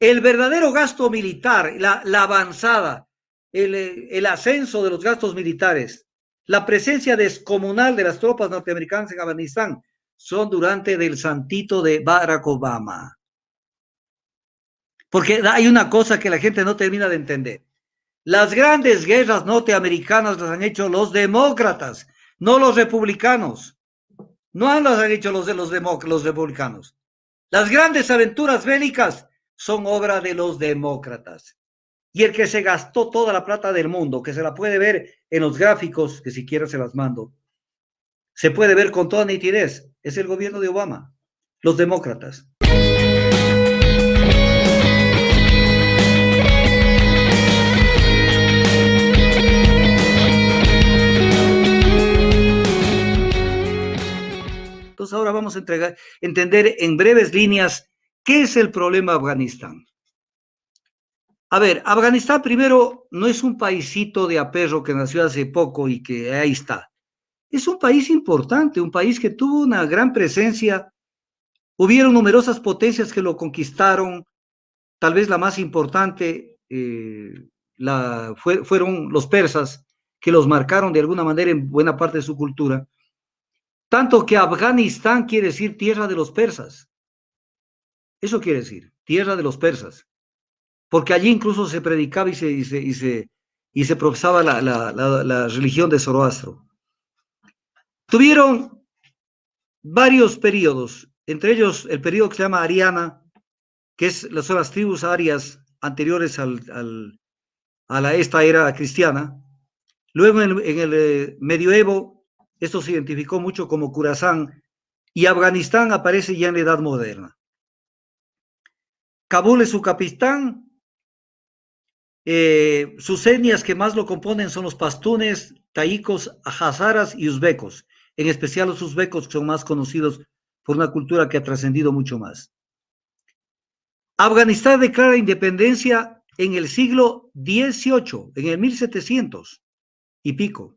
El verdadero gasto militar, la avanzada, el ascenso de los gastos militares, la presencia descomunal de las tropas norteamericanas en Afganistán son durante del santito de Barack Obama. Porque hay una cosa que la gente no termina de entender. Las grandes guerras norteamericanas las han hecho los demócratas, no los republicanos. No las han hecho los republicanos. Las grandes aventuras bélicas son obra de los demócratas. Y el que se gastó toda la plata del mundo, que se la puede ver en los gráficos, que siquiera se las mando, se puede ver con toda nitidez, es el gobierno de Obama, los demócratas. Entonces ahora vamos a entender en breves líneas qué es el problema de Afganistán. A ver, Afganistán primero no es un paisito de aperro que nació hace poco y que ahí está. Es un país importante, un país que tuvo una gran presencia. Hubieron numerosas potencias que lo conquistaron. Tal vez la más importante fueron los persas, que los marcaron de alguna manera en buena parte de su cultura. Tanto que Afganistán quiere decir tierra de los persas. Eso quiere decir, tierra de los persas. Porque allí incluso se predicaba y se profesaba la religión de Zoroastro. Tuvieron varios periodos, entre ellos el periodo que se llama Ariana, que son las tribus arias anteriores a esta era cristiana. Luego en el medioevo, esto se identificó mucho como Khurasán, y Afganistán aparece ya en la Edad Moderna. Kabul es su capitán. Sus etnias que más lo componen son los pastunes, taícos, hazaras y uzbecos, en especial los uzbecos, que son más conocidos por una cultura que ha trascendido mucho más. Afganistán declara independencia en el siglo XVIII, en el 1700 y pico.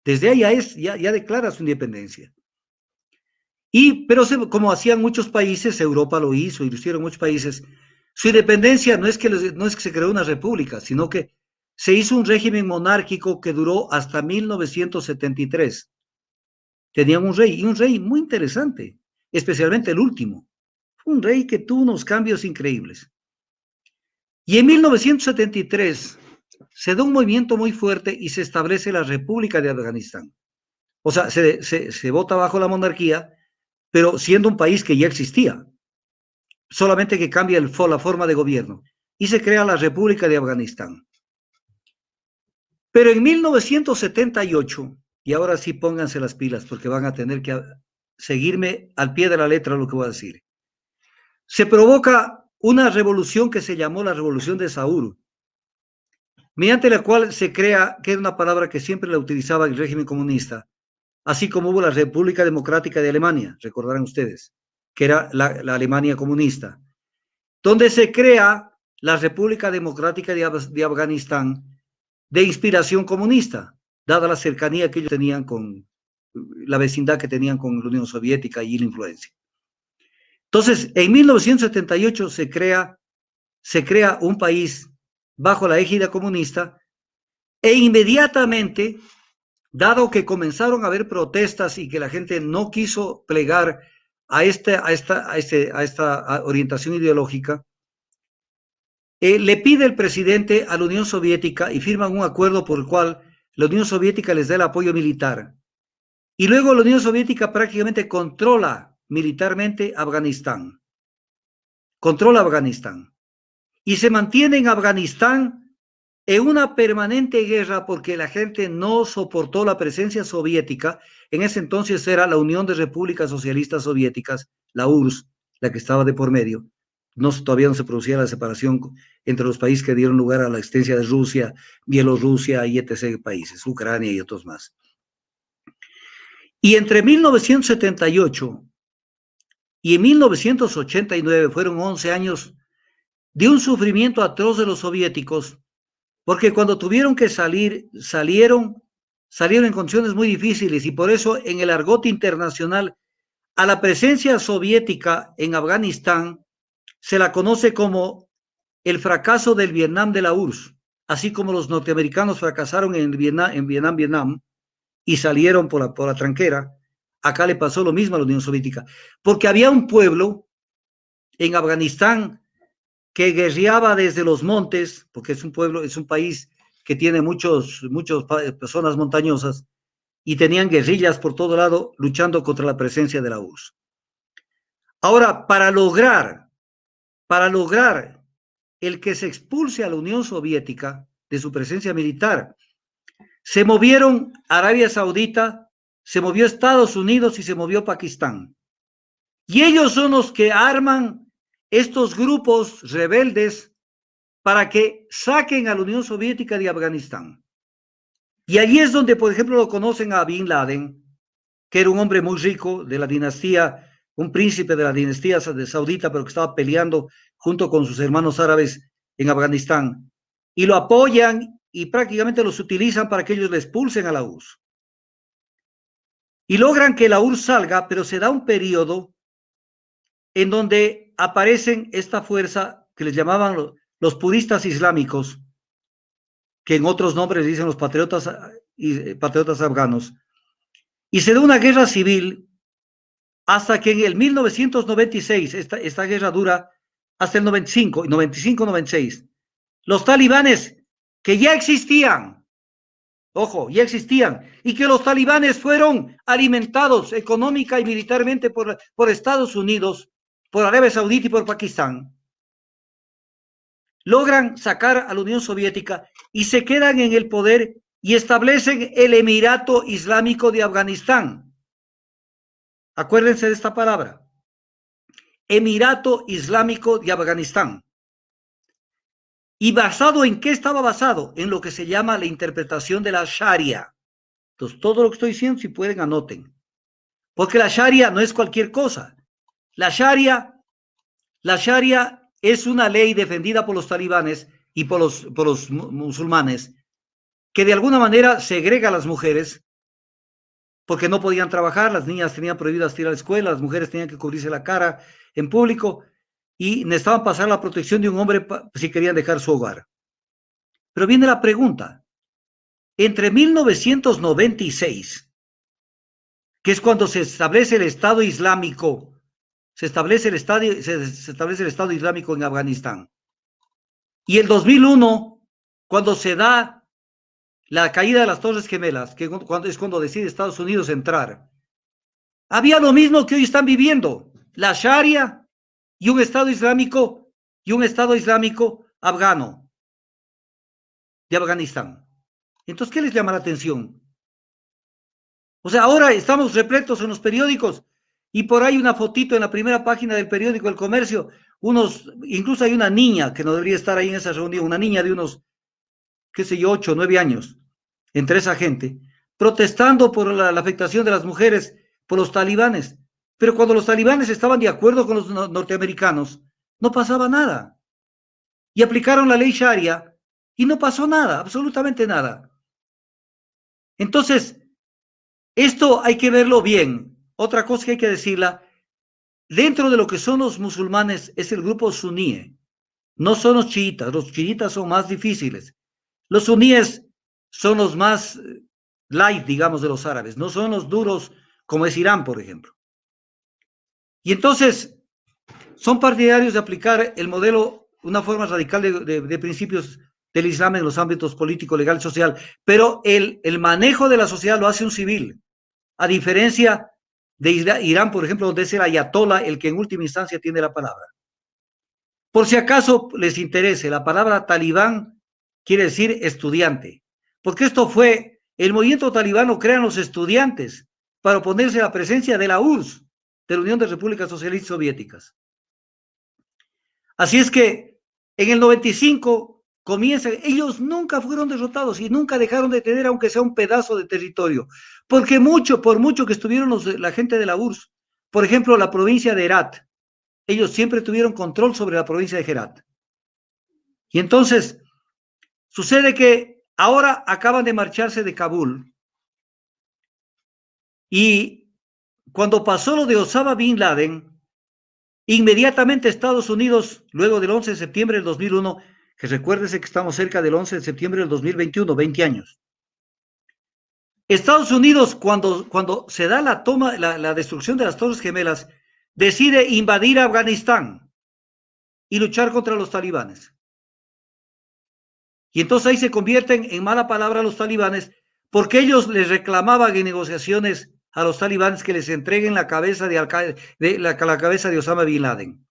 Desde ahí ya declara su independencia. Pero como hacían muchos países, Europa lo hizo y lo hicieron muchos países, su independencia no es que se creó una república, sino que se hizo un régimen monárquico que duró hasta 1973. Tenían un rey, y un rey muy interesante, especialmente el último. Fue un rey que tuvo unos cambios increíbles. Y en 1973 se da un movimiento muy fuerte y se establece la República de Afganistán. O sea, se vota bajo la monarquía, pero siendo un país que ya existía, solamente que cambia la forma de gobierno, y se crea la República de Afganistán. Pero en 1978, y ahora sí pónganse las pilas porque van a tener que seguirme al pie de la letra lo que voy a decir, se provoca una revolución que se llamó la Revolución de Saur, mediante la cual se crea, que es una palabra que siempre la utilizaba el régimen comunista, así como hubo la República Democrática de Alemania, recordarán ustedes, que era la Alemania comunista, donde se crea la República Democrática de Afganistán de inspiración comunista, dada la cercanía que ellos tenían con la vecindad que tenían con la Unión Soviética y la influencia. Entonces, en 1978 se crea un país bajo la égida comunista e inmediatamente, dado que comenzaron a haber protestas y que la gente no quiso plegar a esta orientación ideológica, le pide el presidente a la Unión Soviética y firman un acuerdo por el cual la Unión Soviética les da el apoyo militar. Y luego la Unión Soviética prácticamente controla militarmente Afganistán. Controla Afganistán. Y se mantiene en Afganistán en una permanente guerra porque la gente no soportó la presencia soviética. En ese entonces era la Unión de Repúblicas Socialistas Soviéticas, la URSS, la que estaba de por medio. Todavía no se producía la separación entre los países que dieron lugar a la existencia de Rusia, Bielorrusia y etc. países, Ucrania y otros más. Y entre 1978 y en 1989 fueron 11 años de un sufrimiento atroz de los soviéticos, porque cuando tuvieron que salir, salieron en condiciones muy difíciles, y por eso en el argot internacional a la presencia soviética en Afganistán se la conoce como el fracaso del Vietnam de la URSS, así como los norteamericanos fracasaron en Vietnam, y salieron por la tranquera. Acá le pasó lo mismo a la Unión Soviética, porque había un pueblo en Afganistán que guerreaba desde los montes, porque es un pueblo, es un país que tiene muchas zonas montañosas, y tenían guerrillas por todo lado luchando contra la presencia de la URSS. Ahora, para lograr el que se expulse a la Unión Soviética de su presencia militar, se movieron Arabia Saudita, se movió Estados Unidos y se movió Pakistán. Y ellos son los que arman estos grupos rebeldes para que saquen a la Unión Soviética de Afganistán. Y allí es donde, por ejemplo, lo conocen a Bin Laden, que era un hombre muy rico de la dinastía, un príncipe de la dinastía saudita, pero que estaba peleando junto con sus hermanos árabes en Afganistán. Y lo apoyan y prácticamente los utilizan para que ellos le expulsen a la URSS. Y logran que la URSS salga, pero se da un periodo en donde aparecen esta fuerza que les llamaban los puristas islámicos, que en otros nombres dicen los patriotas afganos, y se da una guerra civil hasta que en el 1996, esta guerra dura hasta el 95-96, los talibanes que ya existían, ojo, ya existían, y que los talibanes fueron alimentados económica y militarmente por Estados Unidos, por Arabia Saudita y por Pakistán, logran sacar a la Unión Soviética y se quedan en el poder y establecen el Emirato Islámico de Afganistán. Acuérdense de esta palabra. Emirato Islámico de Afganistán. ¿Y basado en qué estaba basado? En lo que se llama la interpretación de la Sharia. Entonces, todo lo que estoy diciendo, si pueden, anoten. Porque la Sharia no es cualquier cosa. La Sharia es una ley defendida por los talibanes y por los musulmanes, que de alguna manera segrega a las mujeres, porque no podían trabajar, las niñas tenían prohibidas ir a la escuela, las mujeres tenían que cubrirse la cara en público y necesitaban pasar la protección de un hombre si querían dejar su hogar. Pero viene la pregunta, entre 1996, que es cuando se establece el Estado Islámico, se establece el Estado Islámico en Afganistán, y el 2001, cuando se da la caída de las Torres Gemelas, que es cuando decide Estados Unidos entrar, había lo mismo que hoy están viviendo, la Sharia y un Estado Islámico afgano de Afganistán. Entonces, ¿qué les llama la atención? O sea, ahora estamos repletos en los periódicos y por ahí una fotito en la primera página del periódico El Comercio, incluso hay una niña que no debería estar ahí en esa reunión, una niña de unos, qué sé yo, 8 o 9 años, entre esa gente, protestando por la afectación de las mujeres por los talibanes. Pero cuando los talibanes estaban de acuerdo con los norteamericanos, no pasaba nada. Y aplicaron la ley Sharia y no pasó nada, absolutamente nada. Entonces, esto hay que verlo bien. Otra cosa que hay que decirla, dentro de lo que son los musulmanes es el grupo suní, no son los chiitas son más difíciles. Los suníes son los más light, digamos, de los árabes, no son los duros como es Irán, por ejemplo. Y entonces son partidarios de aplicar el modelo, una forma radical de principios del Islam en los ámbitos político, legal y social, pero el manejo de la sociedad lo hace un civil, a diferencia de Irán, por ejemplo, donde es el ayatollah el que en última instancia tiene la palabra. Por si acaso les interese, la palabra talibán quiere decir estudiante, porque esto fue, el movimiento talibán lo crean los estudiantes para oponerse a la presencia de la URSS, de la Unión de Repúblicas Socialistas Soviéticas. Así es que en el 95 comienzan, ellos nunca fueron derrotados y nunca dejaron de tener aunque sea un pedazo de territorio, porque por mucho que estuvieron la gente de la URSS, por ejemplo, la provincia de Herat, ellos siempre tuvieron control sobre la provincia de Herat. Y entonces, sucede que ahora acaban de marcharse de Kabul y cuando pasó lo de Osama Bin Laden, Inmediatamente Estados Unidos, luego del 11 de septiembre del 2001, que recuérdese que estamos cerca del 11 de septiembre del 2021, 20 años. Estados Unidos, cuando se da la toma, la destrucción de las Torres Gemelas, decide invadir Afganistán y luchar contra los talibanes. Y entonces ahí se convierten en mala palabra los talibanes, porque ellos les reclamaban en negociaciones a los talibanes que les entreguen la cabeza la cabeza de Osama Bin Laden.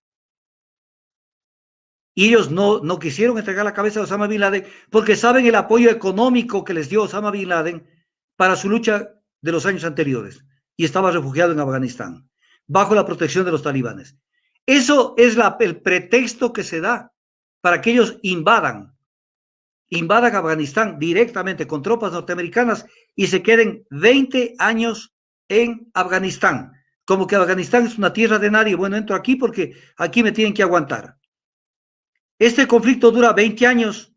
Y ellos no quisieron entregar la cabeza de Osama Bin Laden porque saben el apoyo económico que les dio Osama Bin Laden para su lucha de los años anteriores. Y estaba refugiado en Afganistán, bajo la protección de los talibanes. Eso es el pretexto que se da para que ellos invadan Afganistán directamente con tropas norteamericanas y se queden 20 años en Afganistán. Como que Afganistán es una tierra de nadie. Bueno, entro aquí porque aquí me tienen que aguantar. Este conflicto dura 20 años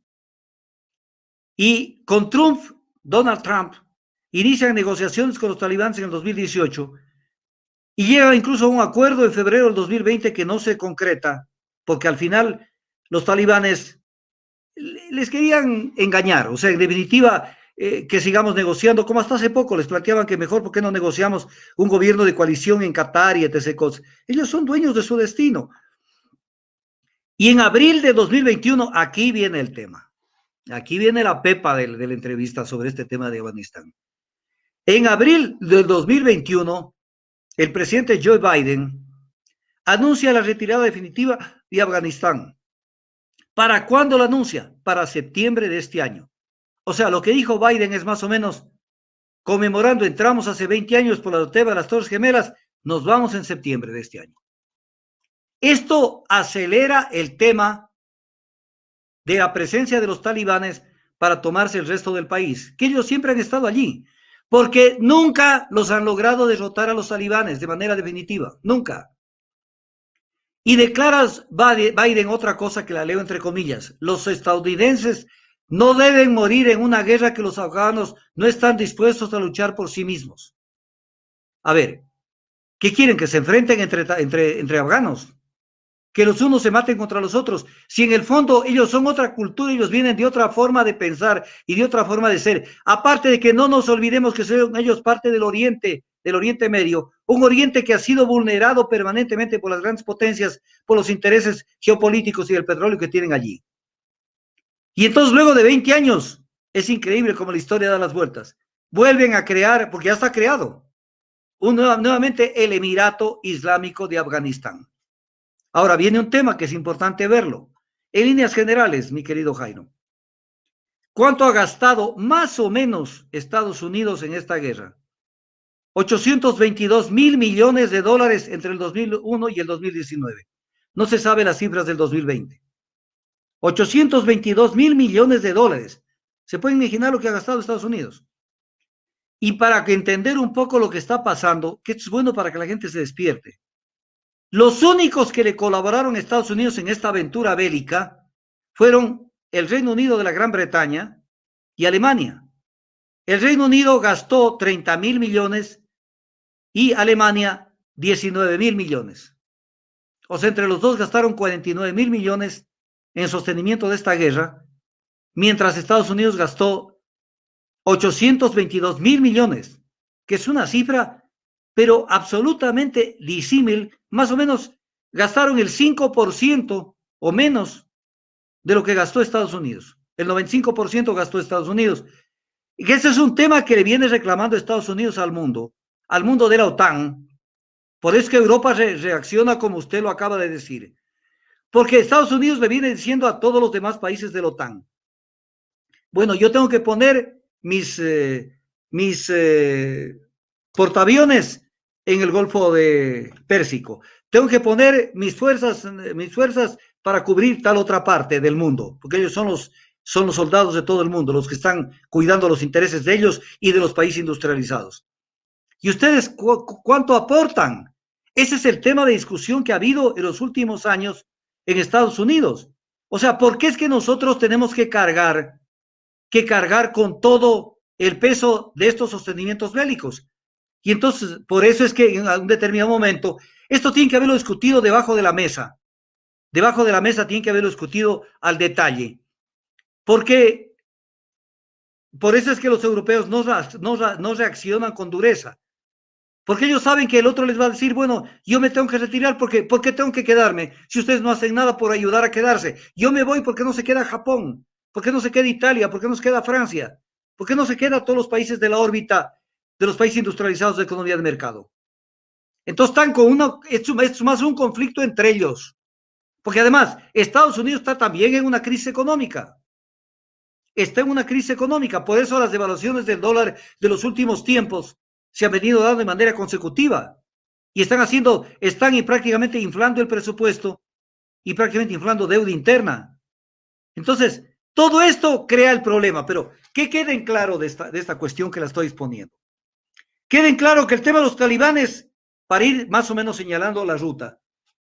y con Donald Trump, inician negociaciones con los talibanes en el 2018 y llega incluso a un acuerdo en febrero del 2020 que no se concreta porque al final los talibanes les querían engañar, o sea, en definitiva, que sigamos negociando, como hasta hace poco les planteaban que mejor, ¿por qué no negociamos un gobierno de coalición en Qatar y etc. cosas? Ellos son dueños de su destino. Y en abril de 2021, aquí viene el tema. Aquí viene la pepa de la entrevista sobre este tema de Afganistán. En abril del 2021, el presidente Joe Biden anuncia la retirada definitiva de Afganistán. ¿Para cuándo lo anuncia? Para septiembre de este año. O sea, lo que dijo Biden es más o menos conmemorando, entramos hace 20 años por la tema de las Torres Gemelas, nos vamos en septiembre de este año. Esto acelera el tema de la presencia de los talibanes para tomarse el resto del país, que ellos siempre han estado allí, porque nunca los han logrado derrotar a los talibanes de manera definitiva, nunca. Y declaras Biden otra cosa que la leo entre comillas, los estadounidenses no deben morir en una guerra que los afganos no están dispuestos a luchar por sí mismos. A ver, ¿qué quieren? ¿Que se enfrenten entre afganos? Que los unos se maten contra los otros. Si en el fondo ellos son otra cultura, ellos vienen de otra forma de pensar y de otra forma de ser. Aparte de que no nos olvidemos que son ellos parte del Oriente Medio, un Oriente que ha sido vulnerado permanentemente por las grandes potencias, por los intereses geopolíticos y del petróleo que tienen allí. Y entonces luego de 20 años, es increíble cómo la historia da las vueltas. Vuelven a crear, porque ya está creado, nuevamente el Emirato Islámico de Afganistán. Ahora viene un tema que es importante verlo. En líneas generales, mi querido Jairo, ¿cuánto ha gastado más o menos Estados Unidos en esta guerra? 822 mil millones de dólares entre el 2001 y el 2019. No se sabe las cifras del 2020. 822 mil millones de dólares. ¿Se puede imaginar lo que ha gastado Estados Unidos? Y para que entender un poco lo que está pasando, que es bueno para que la gente se despierte. Los únicos que le colaboraron a Estados Unidos en esta aventura bélica fueron el Reino Unido de la Gran Bretaña y Alemania. El Reino Unido gastó 30 mil millones y Alemania 19 mil millones. O sea, entre los dos gastaron 49 mil millones en sostenimiento de esta guerra, mientras Estados Unidos gastó 822 mil millones, que es una cifra, pero absolutamente disímil. Más o menos gastaron el 5% o menos de lo que gastó Estados Unidos. El 95% gastó Estados Unidos. Y que ese es un tema que le viene reclamando Estados Unidos al mundo de la OTAN. Por eso que Europa reacciona como usted lo acaba de decir. Porque Estados Unidos le viene diciendo a todos los demás países de la OTAN, bueno, yo tengo que poner mis portaaviones en el Golfo de Pérsico. Tengo que poner mis fuerzas para cubrir tal otra parte del mundo, porque ellos son los soldados de todo el mundo, los que están cuidando los intereses de ellos y de los países industrializados. ¿Y ustedes cuánto aportan? Ese es el tema de discusión que ha habido en los últimos años en Estados Unidos. O sea, ¿por qué es que nosotros tenemos que cargar con todo el peso de estos sostenimientos bélicos? Y entonces, por eso es que en un determinado momento, Esto tiene que haberlo discutido debajo de la mesa. Debajo de la mesa tiene que haberlo discutido al detalle. Porque por eso es que los europeos no reaccionan con dureza. Porque ellos saben que el otro les va a decir, bueno, yo me tengo que retirar porque ¿por qué tengo que quedarme? Si ustedes no hacen nada por ayudar a quedarse. Yo me voy porque no se queda Japón, porque no se queda Italia, porque no se queda Francia, porque no se queda todos los países de la órbita de los países industrializados de economía de mercado. Entonces están con es más un conflicto entre ellos. Porque además, Estados Unidos está también en una crisis económica. Está en una crisis económica. Por eso las devaluaciones del dólar de los últimos tiempos se han venido dando de manera consecutiva. Y están prácticamente inflando el presupuesto y prácticamente inflando deuda interna. Entonces, todo esto crea el problema, pero que queden claro de esta cuestión que la estoy exponiendo. Queden claro que el tema de los talibanes, para ir más o menos señalando la ruta,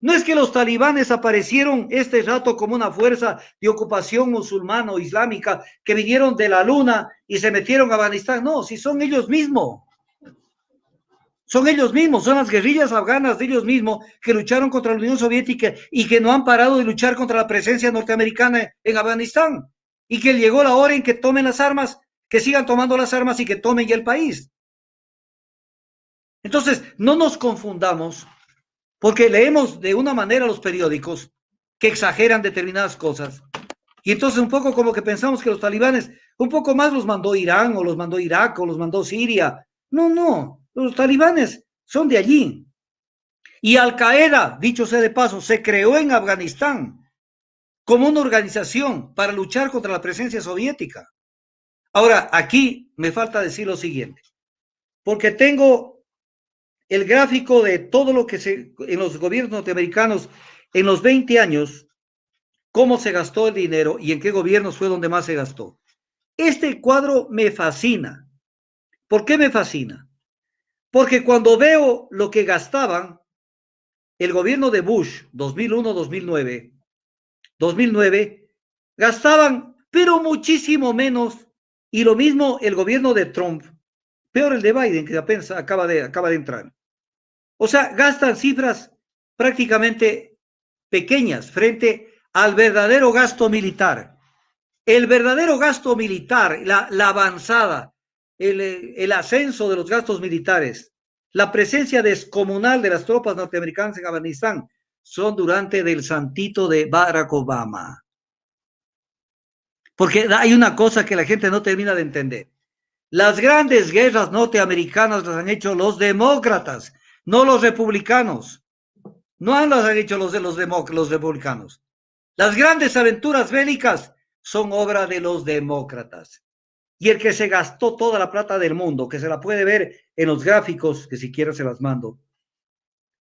no es que los talibanes aparecieron este rato como una fuerza de ocupación musulmana o islámica que vinieron de la luna y se metieron a Afganistán. No, si son ellos mismos. Son ellos mismos, son las guerrillas afganas de ellos mismos que lucharon contra la Unión Soviética y que no han parado de luchar contra la presencia norteamericana en Afganistán. Y que llegó la hora en que tomen las armas, que sigan tomando las armas y que tomen ya el país. Entonces, no nos confundamos, porque leemos de una manera los periódicos que exageran determinadas cosas. Y entonces un poco como que pensamos que los talibanes, un poco más los mandó Irán o los mandó Irak o los mandó Siria. No, no, los talibanes son de allí. Y Al Qaeda, dicho sea de paso, se creó en Afganistán como una organización para luchar contra la presencia soviética. Ahora, aquí me falta decir lo siguiente, porque tengo el gráfico de todo lo que en los gobiernos norteamericanos en los 20 años, cómo se gastó el dinero y en qué gobiernos fue donde más se gastó. Este cuadro me fascina. ¿Por qué me fascina? Porque cuando veo lo que gastaban el gobierno de Bush, 2009, gastaban, pero muchísimo menos, y lo mismo el gobierno de Trump, peor el de Biden, que apenas acaba de entrar. O sea, gastan cifras prácticamente pequeñas frente al verdadero gasto militar. El verdadero gasto militar, la avanzada, el ascenso de los gastos militares, la presencia descomunal de las tropas norteamericanas en Afganistán son durante del santito de Barack Obama. Porque hay una cosa que la gente no termina de entender. Las grandes guerras norteamericanas las han hecho los demócratas, no los republicanos. No las han hecho los republicanos. Las grandes aventuras bélicas son obra de los demócratas. Y el que se gastó toda la plata del mundo, que se la puede ver en los gráficos, que si quiero se las mando,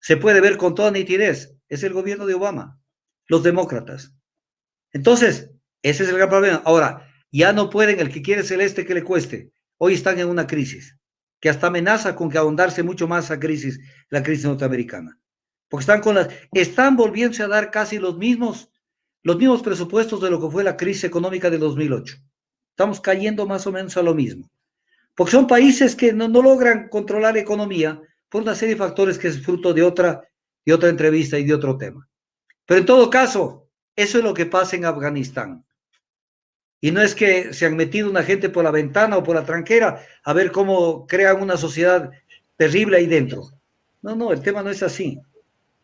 se puede ver con toda nitidez, es el gobierno de Obama, los demócratas. Entonces, ese es el gran problema. Ahora, ya no pueden, el que quiere celeste que le cueste. Hoy están en una crisis, que hasta amenaza con que ahondarse mucho más a crisis, la crisis norteamericana. Porque están volviéndose a dar casi los mismos presupuestos de lo que fue la crisis económica de 2008. Estamos cayendo más o menos a lo mismo. Porque son países que no logran controlar la economía por una serie de factores que es fruto de otra entrevista y de otro tema. Pero en todo caso, eso es lo que pasa en Afganistán. Y no es que se han metido una gente por la ventana o por la tranquera a ver cómo crean una sociedad terrible ahí dentro. No, el tema no es así.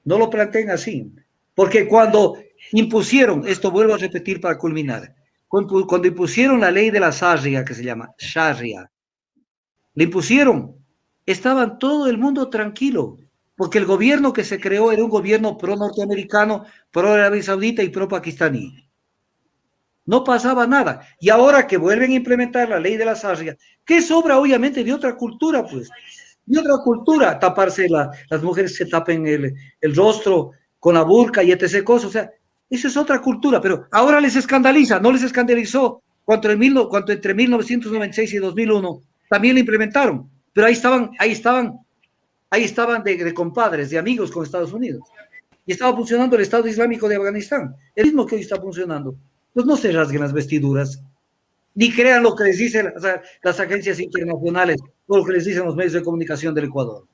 No lo planteen así. Porque cuando impusieron, esto vuelvo a repetir para culminar, cuando impusieron la ley de la Sharia, que se llama Sharia, le impusieron, estaban todo el mundo tranquilo, porque el gobierno que se creó era un gobierno pro-norteamericano, pro-Arabia Saudita y pro-pakistaní. No pasaba nada. Y ahora que vuelven a implementar la ley de la Sharia, que es obra obviamente de otra cultura, pues, de otra cultura, taparse las mujeres se tapen el rostro con la burka y etc. cosas, o sea, eso es otra cultura, pero ahora les escandaliza, no les escandalizó cuando entre 1996 y 2001 también lo implementaron, pero ahí estaban de compadres, de amigos con Estados Unidos. Y estaba funcionando el Estado Islámico de Afganistán, el mismo que hoy está funcionando. Pues no se rasguen las vestiduras, ni crean lo que les dicen las agencias internacionales o lo que les dicen los medios de comunicación del Ecuador.